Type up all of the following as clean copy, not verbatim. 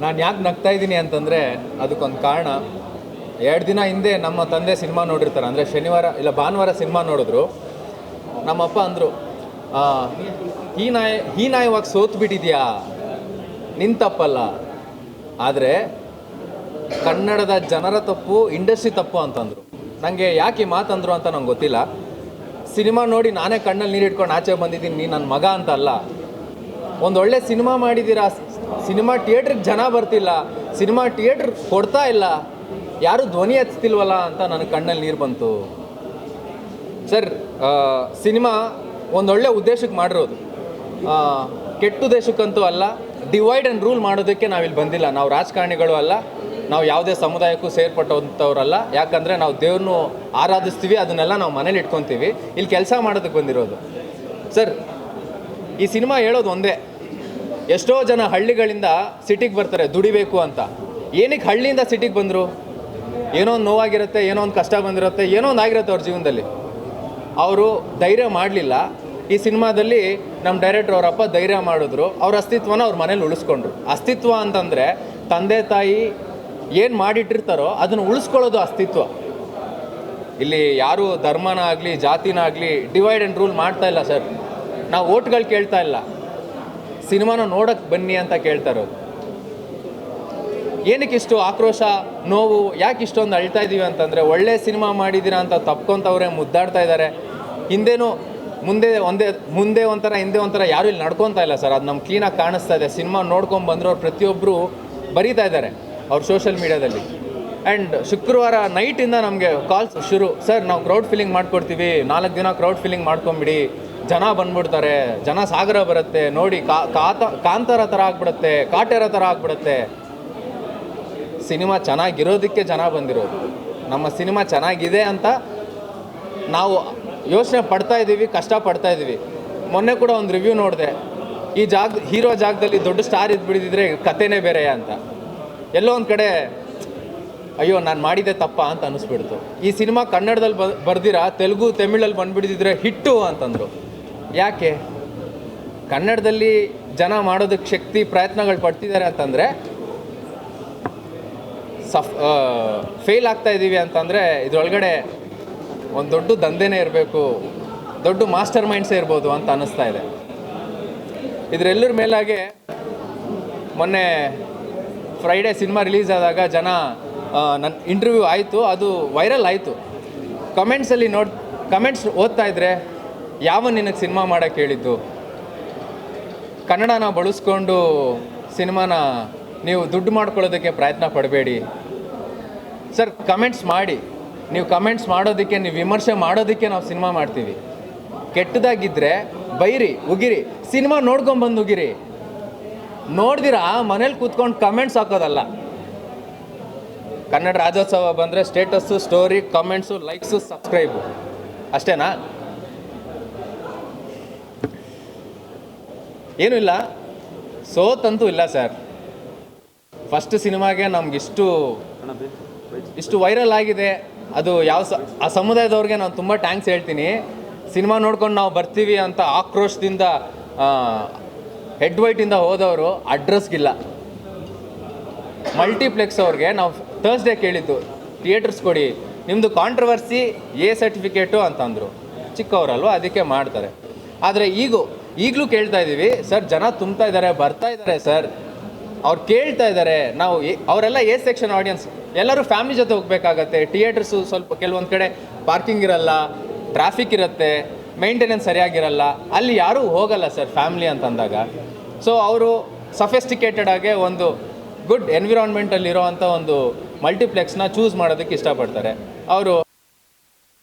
ನಾನು ಯಾಕೆ ನಗ್ತಾ ಇದ್ದೀನಿ ಅಂತಂದರೆ ಅದಕ್ಕೊಂದು ಕಾರಣ. 2 ದಿನ ಹಿಂದೆ ನಮ್ಮ ತಂದೆ ಸಿನಿಮಾ ನೋಡಿರ್ತಾರೆ, ಅಂದರೆ ಶನಿವಾರ ಇಲ್ಲ ಭಾನುವಾರ ಸಿನಿಮಾ ನೋಡಿದ್ರು. ನಮ್ಮಪ್ಪ ಅಂದರು, ಹೀನಾಯವಾಗಿ ಸೋತು ಬಿಟ್ಟಿದ್ಯಾ, ನಿನ್ನ ತಪ್ಪಲ್ಲ, ಆದರೆ ಕನ್ನಡದ ಜನರ ತಪ್ಪು, ಇಂಡಸ್ಟ್ರಿ ತಪ್ಪು ಅಂತಂದರು. ನನಗೆ ಯಾಕೆ ಈ ಮಾತಂದರು ಅಂತ ನಂಗೆ ಗೊತ್ತಿಲ್ಲ. ಸಿನಿಮಾ ನೋಡಿ ನಾನೇ ಕಣ್ಣಲ್ಲಿ ನೀರು ಇಟ್ಕೊಂಡು ಆಚೆ ಬಂದಿದ್ದೀನಿ, ನೀನು ನನ್ನ ಮಗ ಅಂತ ಅಲ್ಲ. ಒಂದೊಳ್ಳೆ ಸಿನಿಮಾ ಮಾಡಿದ್ದೀರಾ, ಸಿನಿಮಾ ಥಿಯೇಟ್ರಿಗೆ ಜನ ಬರ್ತಿಲ್ಲ, ಸಿನಿಮಾ ಥಿಯೇಟ್ರ್ ಕೊಡ್ತಾ ಇಲ್ಲ, ಯಾರೂ ಧ್ವನಿ ಎತ್ತಿಲ್ವಲ್ಲ ಅಂತ ನನಗೆ ಕಣ್ಣಲ್ಲಿ ನೀರು ಬಂತು. ಸರ್, ಸಿನಿಮಾ ಒಂದೊಳ್ಳೆ ಉದ್ದೇಶಕ್ಕೆ ಮಾಡಿರೋದು, ಕೆಟ್ಟ ಉದ್ದೇಶಕ್ಕಂತೂ ಅಲ್ಲ. ಡಿವೈಡ್ ಆ್ಯಂಡ್ ರೂಲ್ ಮಾಡೋದಕ್ಕೆ ನಾವಿಲ್ಲಿ ಬಂದಿಲ್ಲ. ನಾವು ರಾಜಕಾರಣಿಗಳು ಅಲ್ಲ, ನಾವು ಯಾವುದೇ ಸಮುದಾಯಕ್ಕೂ ಸೇರ್ಪಟ್ಟಂಥವ್ರಲ್ಲ. ಯಾಕಂದರೆ ನಾವು ದೇವ್ರನ್ನೂ ಆರಾಧಿಸ್ತೀವಿ, ಅದನ್ನೆಲ್ಲ ನಾವು ಮನೇಲಿ ಇಟ್ಕೊತೀವಿ. ಇಲ್ಲಿ ಕೆಲಸ ಮಾಡೋದಕ್ಕೆ ಬಂದಿರೋದು. ಸರ್, ಈ ಸಿನಿಮಾ ಹೇಳೋದು ಒಂದೇ, ಎಷ್ಟೋ ಜನ ಹಳ್ಳಿಗಳಿಂದ ಸಿಟಿಗೆ ಬರ್ತಾರೆ ದುಡಿಬೇಕು ಅಂತ. ಏನಕ್ಕೆ ಹಳ್ಳಿಯಿಂದ ಸಿಟಿಗೆ ಬಂದರು? ಏನೋ ಒಂದು ನೋವಾಗಿರುತ್ತೆ, ಏನೋ ಒಂದು ಕಷ್ಟ ಬಂದಿರುತ್ತೆ, ಏನೋ ಒಂದು ಆಗಿರುತ್ತೆ ಅವ್ರ ಜೀವನದಲ್ಲಿ. ಅವರು ಧೈರ್ಯ ಮಾಡಲಿಲ್ಲ. ಈ ಸಿನಿಮಾದಲ್ಲಿ ನಮ್ಮ ಡೈರೆಕ್ಟ್ರ್ ಅವರಪ್ಪ ಧೈರ್ಯ ಮಾಡಿದ್ರು, ಅವ್ರ ಅಸ್ತಿತ್ವನ ಅವ್ರ ಮನೇಲಿ ಉಳಿಸ್ಕೊಂಡ್ರು. ಅಸ್ತಿತ್ವ ಅಂತಂದರೆ ತಂದೆ ತಾಯಿ ಏನು ಮಾಡಿಟ್ಟಿರ್ತಾರೋ ಅದನ್ನು ಉಳಿಸ್ಕೊಳ್ಳೋದು ಅಸ್ತಿತ್ವ. ಇಲ್ಲಿ ಯಾರೂ ಧರ್ಮನ ಆಗಲಿ ಜಾತಿನ ಆಗಲಿ ಡಿವೈಡ್ ಆ್ಯಂಡ್ ರೂಲ್ ಮಾಡ್ತಾ ಇಲ್ಲ ಸರ್. ನಾವು ಓಟ್ಗಳು ಕೇಳ್ತಾ ಇಲ್ಲ, ಸಿನಿಮಾನ ನೋಡೋಕ್ಕೆ ಬನ್ನಿ ಅಂತ ಕೇಳ್ತಾ ಇರೋದು. ಏನಕ್ಕೆ ಇಷ್ಟು ಆಕ್ರೋಶ, ನೋವು, ಯಾಕೆ ಇಷ್ಟೊಂದು ಅಳ್ತಾ ಇದ್ದೀವಿ ಅಂತಂದರೆ, ಒಳ್ಳೆ ಸಿನಿಮಾ ಮಾಡಿದ್ದೀರಾ ಅಂತ ತಪ್ಕೊತವ್ರೆ, ಮುದ್ದಾಡ್ತಾ ಇದ್ದಾರೆ. ಹಿಂದೇನೂ ಮುಂದೆ ಒಂಥರ ಹಿಂದೆ ಒಂಥರ ಯಾರೂ ಇಲ್ಲಿ ನಡ್ಕೊತಾ ಇಲ್ಲ ಸರ್. ಅದು ನಮ್ಗೆ ಕ್ಲೀನಾಗಿ ಕಾಣಿಸ್ತಾ ಇದೆ. ಸಿನಿಮಾ ನೋಡ್ಕೊಂಡು ಬಂದವರು ಪ್ರತಿಯೊಬ್ಬರು ಬರೀತಾ ಇದ್ದಾರೆ ಅವ್ರ ಸೋಷಿಯಲ್ ಮೀಡ್ಯಾದಲ್ಲಿ. ಆ್ಯಂಡ್ ಶುಕ್ರವಾರ ನೈಟಿಂದ ನಮಗೆ ಕಾಲ್ಸ್ ಶುರು, ಸರ್ ನಾವು ಕ್ರೌಡ್ ಫಿಲ್ಲಿಂಗ್ ಮಾಡ್ಕೊಡ್ತೀವಿ, 4 ದಿನ ಕ್ರೌಡ್ ಫಿಲ್ಲಿಂಗ್ ಮಾಡ್ಕೊಂಬಿಡಿ, ಜನ ಬಂದ್ಬಿಡ್ತಾರೆ, ಜನ ಸಾಗರ ಬರುತ್ತೆ ನೋಡಿ, ಕಾಂತಾರ ಥರ ಆಗ್ಬಿಡುತ್ತೆ, ಕಾಟೇರ ಥರ ಆಗ್ಬಿಡುತ್ತೆ. ಸಿನಿಮಾ ಚೆನ್ನಾಗಿರೋದಕ್ಕೆ ಜನ ಬಂದಿರೋದು. ನಮ್ಮ ಸಿನಿಮಾ ಚೆನ್ನಾಗಿದೆ ಅಂತ ನಾವು ಯೋಚನೆ ಪಡ್ತಾ ಇದ್ದೀವಿ, ಕಷ್ಟಪಡ್ತಾ ಇದ್ದೀವಿ. ಮೊನ್ನೆ ಕೂಡ ಒಂದು ರಿವ್ಯೂ ನೋಡಿದೆ, ಈ ಹೀರೋ ಜಾಗದಲ್ಲಿ ದೊಡ್ಡ ಸ್ಟಾರ್ ಇದ್ಬಿಡಿದ್ರೆ ಕಥೆನೇ ಬೇರೆ ಅಂತ. ಎಲ್ಲೋ ಒಂದು ಕಡೆ ಅಯ್ಯೋ ನಾನು ಮಾಡಿದ್ದೆ ತಪ್ಪ ಅಂತ ಅನ್ನಿಸ್ಬಿಡ್ತು. ಈ ಸಿನಿಮಾ ಕನ್ನಡದಲ್ಲಿ ಬರ್ದಿರಾ ತೆಲುಗು ತಮಿಳಲ್ಲಿ ಬಂದುಬಿಡಿದ್ರೆ ಹಿಟ್ಟು ಅಂತಂದರು. ಯಾಕೆ? ಕನ್ನಡದಲ್ಲಿ ಜನ ಮಾಡೋದಕ್ಕೆ ಶಕ್ತಿ ಪ್ರಯತ್ನಗಳು ಪಡ್ತಿದ್ದಾರೆ ಅಂತಂದರೆ ಫೇಲ್ ಆಗ್ತಾ ಇದ್ದೀವಿ ಅಂತಂದರೆ ಇದರೊಳಗಡೆ ಒಂದು ದೊಡ್ಡ ದಂಧೆನೇ ಇರಬೇಕು, ದೊಡ್ಡ ಮಾಸ್ಟರ್ ಮೈಂಡ್ಸೇ ಇರ್ಬೋದು ಅಂತ ಅನ್ನಿಸ್ತಾ ಇದೆ. ಇದರೆಲ್ಲರ ಮೇಲಾಗೆ ಮೊನ್ನೆ ಫ್ರೈಡೇ ಸಿನಿಮಾ ರಿಲೀಸ್ ಆದಾಗ ಜನ ನನ್ನ ಇಂಟರ್ವ್ಯೂ ಆಯಿತು, ಅದು ವೈರಲ್ ಆಯಿತು. ಕಮೆಂಟ್ಸ್ ಓದ್ತಾ ಇದ್ದರೆ, ಯಾವ ನಿನಗೆ ಸಿನಿಮಾ ಮಾಡೋಕ್ಕೆ ಹೇಳಿದ್ದು? ಕನ್ನಡನ ಬಳಸ್ಕೊಂಡು ಸಿನಿಮಾನ ನೀವು ದುಡ್ಡು ಮಾಡ್ಕೊಳ್ಳೋದಕ್ಕೆ ಪ್ರಯತ್ನ ಪಡಬೇಡಿ ಸರ್. ಕಮೆಂಟ್ಸ್ ಮಾಡಿ, ನೀವು ಕಮೆಂಟ್ಸ್ ಮಾಡೋದಕ್ಕೆ, ನೀವು ವಿಮರ್ಶೆ ಮಾಡೋದಕ್ಕೆ ನಾವು ಸಿನಿಮಾ ಮಾಡ್ತೀವಿ. ಕೆಟ್ಟದಾಗಿದ್ದರೆ ಬೈರಿ, ಉಗಿರಿ, ಸಿನಿಮಾ ನೋಡ್ಕೊಂಬಂದು ಉಗಿರಿ. ನೋಡ್ದಿರಾ ಮನೇಲಿ ಕೂತ್ಕೊಂಡು ಕಮೆಂಟ್ಸ್ ಹಾಕೋದಲ್ಲ. ಕನ್ನಡ ರಾಜ್ಯೋತ್ಸವ ಬಂದರೆ status, story, comments, likes, subscribe, ಅಷ್ಟೇನಾ? ಏನೂ ಇಲ್ಲ, ಸೋತಂತೂ ಇಲ್ಲ ಸರ್. ಫಸ್ಟ್ ಸಿನಿಮಾಗೆ ನಮಗಿಷ್ಟು ವೈರಲ್ ಆಗಿದೆ. ಅದು ಆ ಸಮುದಾಯದವ್ರಿಗೆ ನಾನು ತುಂಬ ಥ್ಯಾಂಕ್ಸ್ ಹೇಳ್ತೀನಿ. ಸಿನಿಮಾ ನೋಡ್ಕೊಂಡು ನಾವು ಬರ್ತೀವಿ ಅಂತ ಆಕ್ರೋಶದಿಂದ ಹೆಡ್ ವೈಟಿಂದ ಹೋದವರು ಅಡ್ರೆಸ್ಗಿಲ್ಲ. ಮಲ್ಟಿಪ್ಲೆಕ್ಸ್ ಅವ್ರಿಗೆ ನಾವು ಥರ್ಸ್ಡೇ ಕೇಳಿದ್ದು, ಥಿಯೇಟರ್ಸ್ ಕೊಡಿ, ನಿಮ್ಮದು ಕಾಂಟ್ರವರ್ಸಿ ಎ ಸರ್ಟಿಫಿಕೇಟು ಅಂತಂದರು. ಚಿಕ್ಕವರಲ್ವ, ಅದಕ್ಕೆ ಮಾಡ್ತಾರೆ. ಆದರೆ ಈಗಲೂ ಕೇಳ್ತಾ ಇದ್ದೀವಿ ಸರ್, ಜನ ತುಂಬ್ತಾ ಇದ್ದಾರೆ, ಬರ್ತಾ ಇದ್ದಾರೆ ಸರ್, ಅವ್ರು ಕೇಳ್ತಾ ಇದ್ದಾರೆ. ನಾವು ಅವರೆಲ್ಲ ಎ ಸೆಕ್ಷನ್ ಆಡಿಯನ್ಸ್, ಎಲ್ಲರೂ ಫ್ಯಾಮಿಲಿ ಜೊತೆ ಹೋಗಬೇಕಾಗತ್ತೆ. ಥಿಯೇಟರ್ಸು ಸ್ವಲ್ಪ ಕೆಲವೊಂದು ಕಡೆ ಪಾರ್ಕಿಂಗ್ ಇರಲ್ಲ, ಟ್ರಾಫಿಕ್ ಇರುತ್ತೆ, ಮೇಂಟೆನೆನ್ಸ್ ಸರಿಯಾಗಿರಲ್ಲ, ಅಲ್ಲಿ ಯಾರೂ ಹೋಗಲ್ಲ ಸರ್ ಫ್ಯಾಮಿಲಿ ಅಂತಂದಾಗ. ಸೊ ಅವರು ಸಫೆಸ್ಟಿಕೇಟೆಡ್ ಆಗಿ ಒಂದು ಗುಡ್ ಎನ್ವಿರಾನ್ಮೆಂಟಲ್ಲಿರೋ ಅಂಥ ಒಂದು ಮಲ್ಟಿಪ್ಲೆಕ್ಸ್ನ ಚೂಸ್ ಮಾಡೋದಕ್ಕೆ ಇಷ್ಟಪಡ್ತಾರೆ. ಅವರು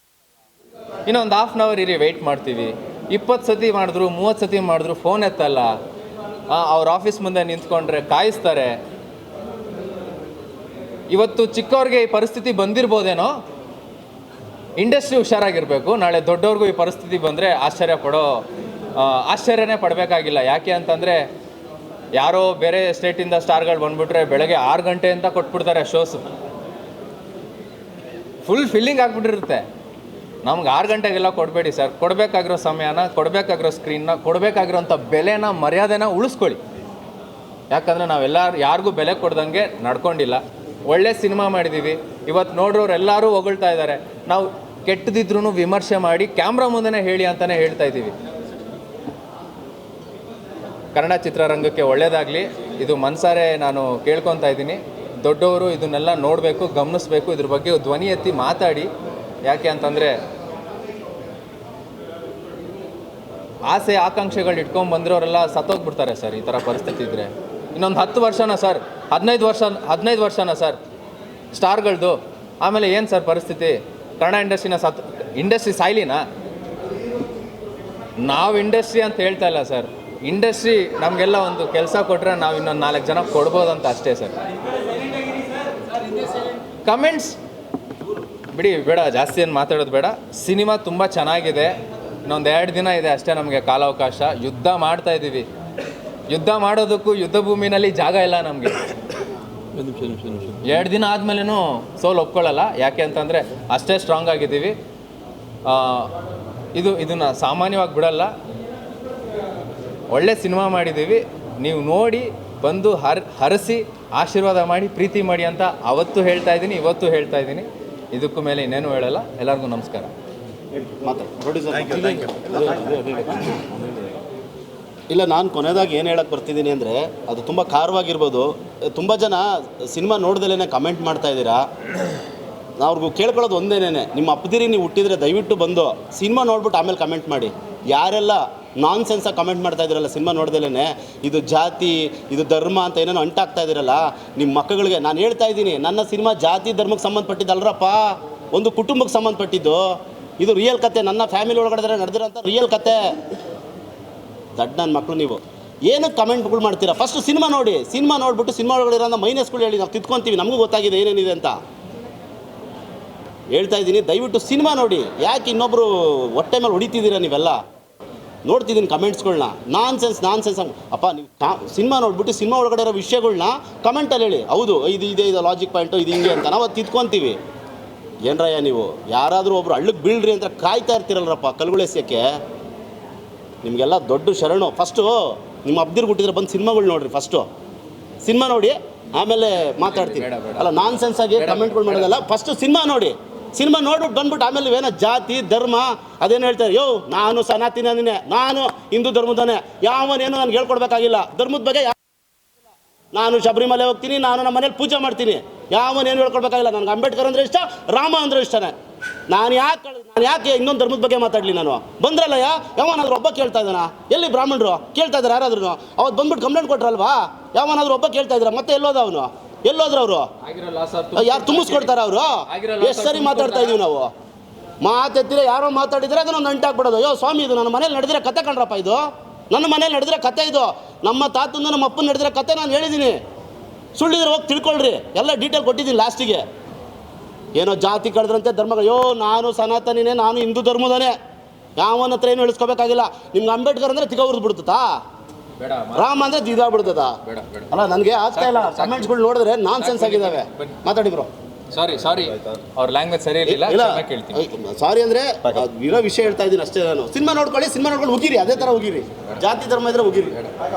ಇನ್ನೊಂದು ಹಾಫ್ ಆನ್ ಅವರ್ ಇರಿ, ವೆಯ್ಟ್ ಮಾಡ್ತೀವಿ. 20 ಸತಿ ಮಾಡಿದ್ರು, 30 ಸತಿ ಮಾಡಿದ್ರು ಫೋನ್ ಎತ್ತಲ್ಲ. ಅವ್ರ ಆಫೀಸ್ ಮುಂದೆ ನಿಂತ್ಕೊಂಡ್ರೆ ಕಾಯಿಸ್ತಾರೆ. ಇವತ್ತು ಚಿಕ್ಕವ್ರಿಗೆ ಈ ಪರಿಸ್ಥಿತಿ ಬಂದಿರ್ಬೋದೇನೋ, ಇಂಡಸ್ಟ್ರಿ ಹುಷಾರಾಗಿರಬೇಕು. ನಾಳೆ ದೊಡ್ಡವ್ರಿಗೂ ಈ ಪರಿಸ್ಥಿತಿ ಬಂದರೆ ಆಶ್ಚರ್ಯನೇ ಪಡಬೇಕಾಗಿಲ್ಲ. ಯಾಕೆ ಅಂತಂದರೆ, ಯಾರೋ ಬೇರೆ ಸ್ಟೇಟಿಂದ ಸ್ಟಾರ್ಗಳು ಬಂದುಬಿಟ್ರೆ ಬೆಳಗ್ಗೆ 6 ಗಂಟೆ ಅಂತ ಕೊಟ್ಬಿಡ್ತಾರೆ ಶೋಸು. Full filling ಆಗಿಬಿಟ್ಟಿರುತ್ತೆ. ನಮ್ಗೆ 6 ಗಂಟೆಗೆಲ್ಲ ಕೊಡಬೇಡಿ ಸರ್. ಕೊಡಬೇಕಾಗಿರೋ ಸಮಯನ, ಕೊಡಬೇಕಾಗಿರೋ ಸ್ಕ್ರೀನ್ನ, ಕೊಡಬೇಕಾಗಿರೋಂಥ ಬೆಲೆನ, ಮರ್ಯಾದೆನ ಉಳಿಸ್ಕೊಳ್ಳಿ. ಯಾಕಂದರೆ ಯಾರಿಗೂ ಬೆಲೆ ಕೊಡ್ದಂಗೆ ನಡ್ಕೊಂಡಿಲ್ಲ. ಒಳ್ಳೆ ಸಿನಿಮಾ ಮಾಡಿದ್ದೀವಿ. ಇವತ್ತು ನೋಡ್ರೋರು ಎಲ್ಲರೂ ಹೊಗಳ್ತಾ ಇದ್ದಾರೆ. ನಾವು ಕೆಟ್ಟದಿದ್ರೂ ವಿಮರ್ಶೆ ಮಾಡಿ ಕ್ಯಾಮ್ರಾ ಮುಂದೆನೇ ಹೇಳಿ ಅಂತಲೇ ಹೇಳ್ತಾ ಇದ್ದೀವಿ. ಕನ್ನಡ ಚಿತ್ರರಂಗಕ್ಕೆ ಒಳ್ಳೆಯದಾಗಲಿ, ಇದು ಮನಸಾರೆ ನಾನು ಕೇಳ್ಕೊತಾ ಇದ್ದೀನಿ. ದೊಡ್ಡವರು ಇದನ್ನೆಲ್ಲ ನೋಡಬೇಕು, ಗಮನಿಸಬೇಕು, ಇದ್ರ ಬಗ್ಗೆ ಧ್ವನಿ ಎತ್ತಿ ಮಾತಾಡಿ. ಯಾಕೆ ಅಂತಂದರೆ ಆಸೆ ಆಕಾಂಕ್ಷೆಗಳು ಇಟ್ಕೊಂಡು ಬಂದಿರೋರೆಲ್ಲ ಸತ್ತೋಗ್ಬಿಡ್ತಾರೆ ಸರ್. ಈ ಥರ ಪರಿಸ್ಥಿತಿ ಇದ್ದರೆ ಇನ್ನೊಂದು 10 ವರ್ಷನ ಸರ್, 15 ವರ್ಷನ ಸರ್ ಸ್ಟಾರ್ಗಳದು. ಆಮೇಲೆ ಏನು ಸರ್ ಪರಿಸ್ಥಿತಿ? ಕನ್ನಡ ಇಂಡಸ್ಟ್ರಿ ಸಾಯ್ಲಿನಾ? ನಾವು ಇಂಡಸ್ಟ್ರಿ ಅಂತ ಹೇಳ್ತಾ ಇಲ್ಲ ಸರ್. ಇಂಡಸ್ಟ್ರಿ ನಮಗೆಲ್ಲ ಒಂದು ಕೆಲಸ ಕೊಟ್ಟರೆ ನಾವು ಇನ್ನೊಂದು 4 ಜನ ಕೊಡ್ಬೋದಂತ ಅಷ್ಟೇ ಸರ್. ಕಮೆಂಟ್ಸ್ ಬಿಡಿ, ಬೇಡ ಜಾಸ್ತಿ ಏನು ಮಾತಾಡೋದು ಬೇಡ. ಸಿನಿಮಾ ತುಂಬ ಚೆನ್ನಾಗಿದೆ. ಇನ್ನೊಂದು 2 ದಿನ ಇದೆ ಅಷ್ಟೇ ನಮಗೆ ಕಾಲಾವಕಾಶ. ಯುದ್ಧ ಮಾಡ್ತಾ ಇದ್ದೀವಿ. ಯುದ್ಧ ಮಾಡೋದಕ್ಕೂ ಯುದ್ಧ ಭೂಮಿನಲ್ಲಿ ಜಾಗ ಇಲ್ಲ ನಮಗೆ. 2 ದಿನ ಆದಮೇಲೆನೂ ಸೋಲು ಒಪ್ಕೊಳ್ಳಲ್ಲ. ಯಾಕೆ ಅಂತಂದರೆ ಅಷ್ಟೇ ಸ್ಟ್ರಾಂಗ್ ಆಗಿದ್ದೀವಿ. ಇದನ್ನು ಸಾಮಾನ್ಯವಾಗಿ ಬಿಡಲ್ಲ. ಒಳ್ಳೆ ಸಿನಿಮಾ ಮಾಡಿದ್ದೀವಿ. ನೀವು ನೋಡಿ ಬಂದು ಹರಸಿ ಆಶೀರ್ವಾದ ಮಾಡಿ ಪ್ರೀತಿ ಮಾಡಿ ಅಂತ ಅವತ್ತು ಹೇಳ್ತಾ ಇದ್ದೀನಿ, ಇವತ್ತು ಹೇಳ್ತಾ ಇದ್ದೀನಿ. ಇದಕ್ಕೂ ಮೇಲೆ ಇನ್ನೇನು ಹೇಳಲ್ಲ. ಎಲ್ಲರಿಗೂ ನಮಸ್ಕಾರ. ಇಲ್ಲ, ನಾನು ಕೊನೆಯದಾಗಿ ಏನು ಹೇಳಕ್ಕೆ ಬರ್ತಿದ್ದೀನಿ ಅಂದರೆ, ಅದು ತುಂಬ ಖಾರವಾಗಿರ್ಬೋದು. ತುಂಬ ಜನ ಸಿನಿಮಾ ನೋಡ್ದಲೇ ಕಮೆಂಟ್ ಮಾಡ್ತಾ ಇದ್ದೀರಾ. ಅವ್ರಿಗೂ ಕೇಳ್ಕೊಳ್ಳೋದು ಒಂದೇನೇ, ನಿಮ್ಮ ಅಪ್ಪದಿರಿ ನೀವು ಹುಟ್ಟಿದರೆ ದಯವಿಟ್ಟು ಬಂದು ಸಿನಿಮಾ ನೋಡ್ಬಿಟ್ಟು ಆಮೇಲೆ ಕಮೆಂಟ್ ಮಾಡಿ. ಯಾರೆಲ್ಲ ನಾನ್ ಸೆನ್ಸಾಗಿ ಕಮೆಂಟ್ ಮಾಡ್ತಾ ಇದ್ದೀರಲ್ಲ ಸಿನಿಮಾ ನೋಡ್ದಲೇ, ಇದು ಜಾತಿ, ಇದು ಧರ್ಮ ಅಂತ ಏನೇನೋ ಅಂಟಾಗ್ತಾ ಇದ್ದೀರಲ್ಲ, ನಿಮ್ಮ ಮಕ್ಕಳಿಗೆ ನಾನು ಹೇಳ್ತಾ ಇದ್ದೀನಿ, ನನ್ನ ಸಿನಿಮಾ ಜಾತಿ ಧರ್ಮಕ್ಕೆ ಸಂಬಂಧಪಟ್ಟಿದ್ದಲ್ರಪ್ಪ, ಒಂದು ಕುಟುಂಬಕ್ಕೆ ಸಂಬಂಧಪಟ್ಟಿದ್ದು. ಇದು ರಿಯಲ್ ಕತೆ, ನನ್ನ ಫ್ಯಾಮಿಲಿ ಒಳಗಡೆ ನಡೆದಿರೋಂಥ ರಿಯಲ್ ಕತೆ. ದಡ್ಡ ನನ್ನ ಮಕ್ಕಳು ನೀವು ಏನಕ್ಕೆ ಕಮೆಂಟ್ಗಳು ಮಾಡ್ತೀರಾ? ಫಸ್ಟು ಸಿನಿಮಾ ನೋಡಿ. ಸಿನಿಮಾ ನೋಡಿಬಿಟ್ಟು ಸಿನಿಮಾ ಒಳಗಡೆ ಇರೋ ಮೈನಸ್ಗಳು ಹೇಳಿ ನಾವು ತಿದ್ಕೊತೀವಿ. ನಮಗೂ ಗೊತ್ತಾಗಿದೆ ಏನೇನಿದೆ ಅಂತ ಹೇಳ್ತಾ ಇದ್ದೀನಿ. ದಯವಿಟ್ಟು ಸಿನಿಮಾ ನೋಡಿ. ಯಾಕೆ ಇನ್ನೊಬ್ಬರು ಹೊಟ್ಟೆ ಮೇಲೆ ಹೊಡಿತಿದ್ದೀರಾ ನೀವೆಲ್ಲ? ನೋಡ್ತಿದ್ದೀನಿ ಕಮೆಂಟ್ಸ್ಗಳನ್ನ. ನಾನ್ ಸೆನ್ಸ್ ಅಪ್ಪ. ನೀವು ಸಿನಿಮಾ ನೋಡ್ಬಿಟ್ಟು ಸಿನಿಮಾ ಒಳಗಡೆ ಇರೋ ವಿಷಯಗಳ್ನ ಕಮೆಂಟಲ್ಲಿ ಹೇಳಿ. ಹೌದು, ಇದು ಲಾಜಿಕ್ ಪಾಯಿಂಟು, ಇದು ಹಿಂಗೆ ಅಂತ ನಾವು ಅದು ತಿದ್ಕೊತೀವಿ. ಏನರಯ್ಯ ನೀವು ಯಾರಾದರೂ ಒಬ್ರು ಹಳ್ಳಕ್ಕೆ ಬೀಳ್ರಿ ಅಂತ ಕಾಯ್ತಾ ಇರ್ತೀರಲ್ರಪ್ಪ ಕಲ್ಗುಳೆಸೋಕ್ಕೆ. ನಿಮಗೆಲ್ಲ ದೊಡ್ಡ ಶರಣು. ಫಸ್ಟು ನಿಮ್ಮ ಅಬ್ದಿರ್ ಹುಟ್ಟಿದ್ರೆ ಬಂದು ಸಿನಿಮಾಗಳು ನೋಡಿರಿ. ಫಸ್ಟು ಸಿನಿಮಾ ನೋಡಿ, ಆಮೇಲೆ ಮಾತಾಡ್ತೀನಿ. ಅಲ್ಲ, ನಾನ್ ಸೆನ್ಸಾಗಿ ಕಮೆಂಟ್ಗಳು ಮಾಡೋದಲ್ಲ. ಫಸ್ಟು ಸಿನಿಮಾ ನೋಡಿ. ಸಿನಿಮಾ ನೋಡ್ಬಿಟ್ಟು ಬಂದ್ಬಿಟ್ಟು ಆಮೇಲೆ ಏನೋ ಜಾತಿ ಧರ್ಮ ಅದೇನು ಹೇಳ್ತಾರೆ. ನಾನು ಸನಾತನಿನೇ, ನಾನು ಹಿಂದೂ ಧರ್ಮದನೇ, ಯಾವನೇನು ನನಗೆ ಹೇಳ್ಕೊಡ್ಬೇಕಾಗಿಲ್ಲ. ಧರ್ಮದ ಬಗ್ಗೆ ನಾನು ಶಬರಿಮಲೆ ಹೋಗ್ತೀನಿ, ನಾನು ನಮ್ಮ ಮನೇಲಿ ಪೂಜೆ ಮಾಡ್ತೀನಿ, ಯಾವನೇನು ಹೇಳ್ಕೊಡ್ಬೇಕಾಗಿಲ್ಲ. ನನಗೆ ಅಂಬೇಡ್ಕರ್ ಅಂದರೆ ಇಷ್ಟ, ರಾಮ ಅಂದರೆ ಇಷ್ಟನೇ. ನಾನು ಯಾಕೆ ಇನ್ನೊಂದು ಧರ್ಮದ ಬಗ್ಗೆ ಮಾತಾಡಲಿ? ನಾನು ಬಂದ್ರಲ್ಲ, ಯಾವನಾದ್ರೂ ಒಬ್ಬ ಕೇಳ್ತಾ ಇದ್ದಾನ? ಎಲ್ಲಿ ಬ್ರಾಹ್ಮಣರು ಕೇಳ್ತಾ ಇದ್ದಾರೆ? ಯಾರಾದ್ರೂ ಅವತ್ತು ಬಂದ್ಬಿಟ್ಟು ಕಂಪ್ಲೇಂಟ್ ಕೊಟ್ರಲ್ವಾ? ಯಾವನಾದ್ರೂ ಒಬ್ಬ ಕೇಳ್ತಾ ಇದ್ದಾರೆ? ಮತ್ತೆ ಎಲ್ಲೋದ ಅವನು? ಎಲ್ಲೋದ್ರು ಅವರು? ಯಾರು ತುಂಬಿಸ್ಕೊಡ್ತಾರ ಅವರು? ಎಷ್ಟು ಸರಿ ಮಾತಾಡ್ತಾ ಇದೀವಿ ನಾವು. ಮಾತೆತ್ತಿರ ಯಾರೋ ಮಾತಾಡಿದ್ರೆ ಅದನ್ನೊಂದು ಅಂಟಾಕ್ಬಿಡೋದು. ಸ್ವಾಮಿ, ಇದು ನನ್ನ ಮನೇಲಿ ನಡೆದಿರೋ ಕತೆ ಕಣ್ರಪ್ಪ. ಇದು ನನ್ನ ಮನೇಲಿ ನಡೆದಿರೋ ಕತೆ. ಇದು ನಮ್ಮ ತಾತಂದು ನಮ್ಮ ಅಪ್ಪನ ನಡೆದಿರೋ ಕತೆ. ನಾನು ಹೇಳಿದ್ದೀನಿ. ಸುಳ್ಳಿದ್ರೆ ಹೋಗಿ ತಿಳ್ಕೊಳ್ರಿ. ಎಲ್ಲ ಡೀಟೇಲ್ ಕೊಟ್ಟಿದ್ದೀನಿ ಲಾಸ್ಟಿಗೆ. ಏನೋ ಜಾತಿ ಕಳೆದ್ರಂತೆ ಧರ್ಮಗಳು. ನಾನು ಸನಾತನಿನೇ, ನಾನು ಹಿಂದೂ ಧರ್ಮದನೇ, ಯಾವನ ಹತ್ರ ಏನು ಇಳಿಸ್ಕೋಬೇಕಾಗಿಲ್ಲ. ನಿಮ್ಗೆ ಅಂಬೇಡ್ಕರ್ ಅಂದರೆ ತಿಗ ಉರಿದು ಬಿಡ್ತತಾ? ರಾಮ ಅಂದರೆ ಇದಾಗ್ಬಿಡ್ತದ? ಅಲ್ಲ, ನನಗೆ ಆಗ್ತಾ ಇಲ್ಲ. ಕಮೆಂಟ್ಸ್ಗಳು ನೋಡಿದ್ರೆ ನಾನ್ ಸೆನ್ಸ್ ಆಗಿದ್ದಾವೆ. ಮಾತಾಡಿ ಬ್ರೋ. ಸಾರಿ ಅವ್ರ ಲ್ಯಾಂಗ್ವೇಜ್ ಸರಿ ಇರಲಿಲ್ಲ. ಸಾರಿ ಅಂದರೆ ಇರೋ ವಿಷಯ ಹೇಳ್ತಾ ಇದ್ದೀನಿ ಅಷ್ಟೇ. ನಾನು ಸಿನಿಮಾ ನೋಡ್ಕೊಳ್ಳಿ, ಸಿನಿಮಾ ನೋಡ್ಕೊಂಡು ಹೋಗಿರಿ. ಅದೇ ಥರ ಹೋಗಿರಿ. ಜಾತಿ ಧರ್ಮ ಇದ್ರೆ ಹೋಗಿರಿ.